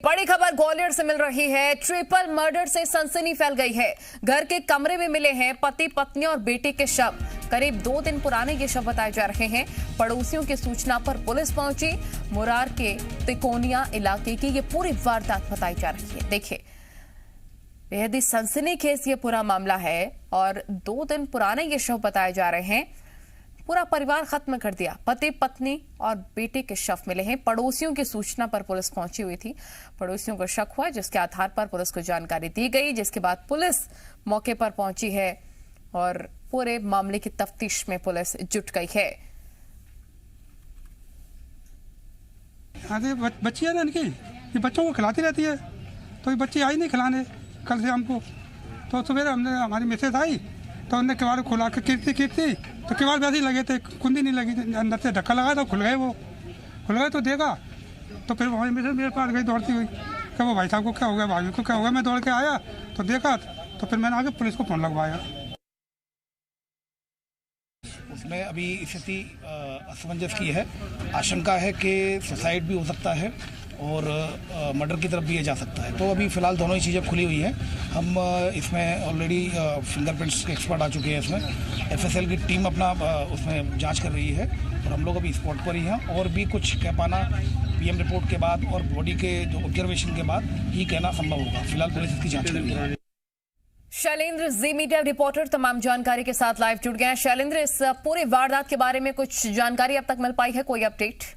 बड़ी खबर ग्वालियर से मिल रही है। ट्रिपल मर्डर से सनसनी फैल गई है। घर के कमरे में मिले हैं पति पत्नी और बेटे के शव। करीब 2 दिन पुराने ये शव बताए जा रहे हैं। पड़ोसियों की सूचना पर पुलिस पहुंची। मुरार के तिकोनिया इलाके की ये पूरी वारदात बताई जा रही है। देखिए, बेहद ही सनसनीखेज ये पूरा मामला है और 2 दिन पुराने ये शव बताए जा रहे हैं। पूरा परिवार खत्म कर दिया। पति पत्नी और बेटे के शव मिले हैं। पड़ोसियों की सूचना पर पुलिस पहुंची हुई थी। पड़ोसियों को शक हुआ, जिसके आधार पर पुलिस को जानकारी दी गई, जिसके बाद पुलिस मौके पर पहुंची है और पूरे मामले की तफ्तीश में पुलिस जुट गई है। बच्ची है ना इनकी, ये बच्चों को खिलाती रहती है, तो ये बच्ची आई नहीं खिलाने कल से हमको। तो सवेरे हमारी मैसेज आई तो उन्होंने किवाड़ खुला के कीर्ति तो किवाड़ वैसे ही लगे थे, कुंडी नहीं लगी, अंदर से धक्का लगा तो खुल गए तो देखा तो फिर वहीं मेरे पास गई दौड़ती हुई कि वो भाई साहब को क्या हो गया, भाभी को क्या हो गया। मैं दौड़ के आया तो देखा तो फिर मैंने आगे पुलिस को फोन लगवाया। उसमें अभी स्थिति असमंजस की है। आशंका है कि सुसाइड भी हो सकता है और मर्डर की तरफ भी ये जा सकता है। तो अभी फ़िलहाल दोनों ही चीज़ें खुली हुई हैं। हम इसमें ऑलरेडी फिंगरप्रिंट्स के एक्सपर्ट आ चुके हैं। इसमें एफएसएल की टीम अपना उसमें जांच कर रही है और हम लोग अभी स्पॉट पर ही हैं। और भी कुछ कह पाना पीएम रिपोर्ट के बाद और बॉडी के जो ऑब्जर्वेशन के बाद ही कहना संभव होगा। फिलहाल पुलिस इसकी जाँच कर रही है। शैलेंद्र, जी मीडिया रिपोर्टर, तमाम जानकारी के साथ लाइव जुड़ गए हैं। शैलेंद्र, इस पूरे वारदात के बारे में कुछ जानकारी अब तक मिल पाई है? कोई अपडेट?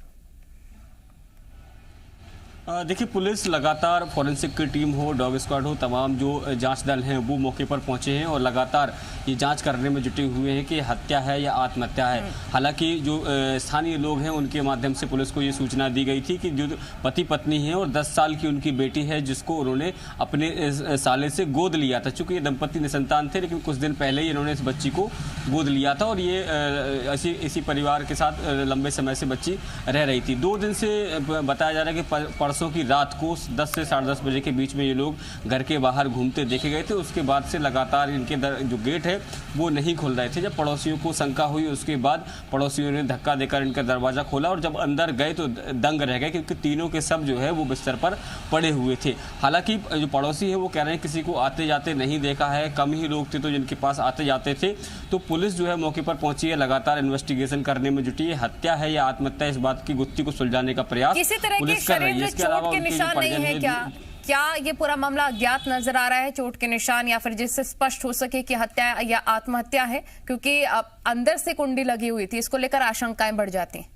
देखिए, पुलिस लगातार फॉरेंसिक की टीम हो, डॉग स्क्वाड हो, तमाम जो जांच दल हैं वो मौके पर पहुंचे हैं और लगातार ये जांच करने में जुटे हुए हैं कि हत्या है या आत्महत्या है। हालांकि जो स्थानीय लोग हैं उनके माध्यम से पुलिस को ये सूचना दी गई थी कि जो पति पत्नी हैं और 10 साल की उनकी बेटी है, जिसको उन्होंने अपने साले से गोद लिया था। चूँकि ये दंपति निसंतान थे, लेकिन कुछ दिन पहले ही इन्होंने इस बच्ची को गोद लिया था और ये इसी परिवार के साथ लंबे समय से बच्ची रह रही थी। 2 दिन से बताया जा रहा है कि परसों की रात को 10 से 10:30 बजे के बीच में ये लोग घर के बाहर घूमते देखे गए थे। उसके बाद से लगातार इनके जो गेट है वो नहीं खुल रहे थे। जब पड़ोसियों को शंका हुई, उसके बाद पड़ोसियों ने धक्का देकर इनका दरवाजा खोला और जब अंदर गए तो दंग रह गए, क्योंकि तीनों के शव जो है वो बिस्तर पर पड़े हुए थे। हालांकि जो पड़ोसी है वो कह रहे हैं किसी को आते जाते नहीं देखा है, कम ही लोग थे तो जिनके पास आते जाते थे। तो पुलिस जो है मौके पर पहुंची है, लगातार इन्वेस्टिगेशन करने में जुटी है। हत्या है या आत्महत्या, इस बात की गुत्थी को सुलझाने का प्रयास पुलिस कर रही है। इसके अलावा के निशान नहीं है क्या ये पूरा मामला अज्ञात नजर आ रहा है? चोट के निशान या फिर जिससे स्पष्ट हो सके कि हत्या या आत्महत्या है, क्योंकि अंदर से कुंडी लगी हुई थी, इसको लेकर आशंकाएं बढ़ जाती हैं।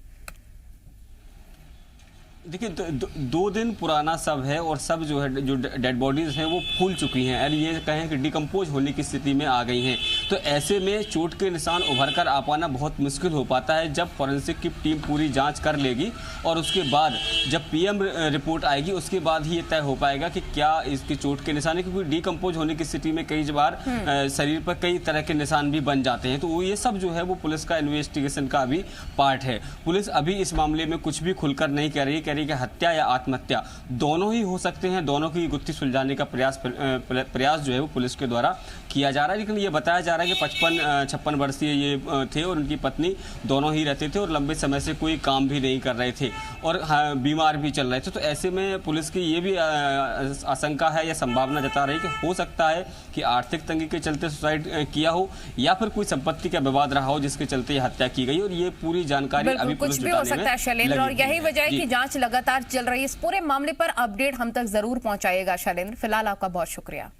देखिए, 2 दिन पुराना शव है और सब जो है, जो डेड बॉडीज हैं वो फूल चुकी हैं और ये कहें कि डिकम्पोज होने की स्थिति में आ गई हैं। तो ऐसे में चोट के निशान उभर कर आ पाना बहुत मुश्किल हो पाता है। जब फॉरेंसिक की टीम पूरी जांच कर लेगी और उसके बाद जब पीएम रिपोर्ट आएगी, उसके बाद ही ये तय हो पाएगा कि क्या इसकी चोट के निशान है, क्योंकि डिकम्पोज होने की स्थिति में कई बार शरीर पर कई तरह के निशान भी बन जाते हैं। तो ये सब जो है वो पुलिस का इन्वेस्टिगेशन का भी पार्ट है। पुलिस अभी इस मामले में कुछ भी खुलकर नहीं कह रही कि हत्या या आत्महत्या दोनों ही हो सकते हैं। दोनों की गुत्थी सुलझाने का प्रयास जो है वो पुलिस के द्वारा किया जा रहा है। लेकिन ये बताया जा रहा है कि 55-56 वर्षीय ये थे और उनकी पत्नी दोनों ही रहते थे और लंबे समय से कोई काम भी नहीं कर रहे थे और बीमार भी चल रहे थे। तो ऐसे में पुलिस की ये भी आशंका है या संभावना जता रही है कि हो सकता है कि आर्थिक तंगी के चलते सुसाइड किया हो या फिर कोई संपत्ति का विवाद रहा हो जिसके चलते हत्या की गई। और ये पूरी जानकारी अभी पुलिस भी हो सकता है शैलेंद्र, और यही वजह है कि जांच लगातार चल रही है। इस पूरे मामले पर अपडेट हम तक जरूर पहुंचाइएगा शैलेंद्र। फिलहाल आपका बहुत शुक्रिया।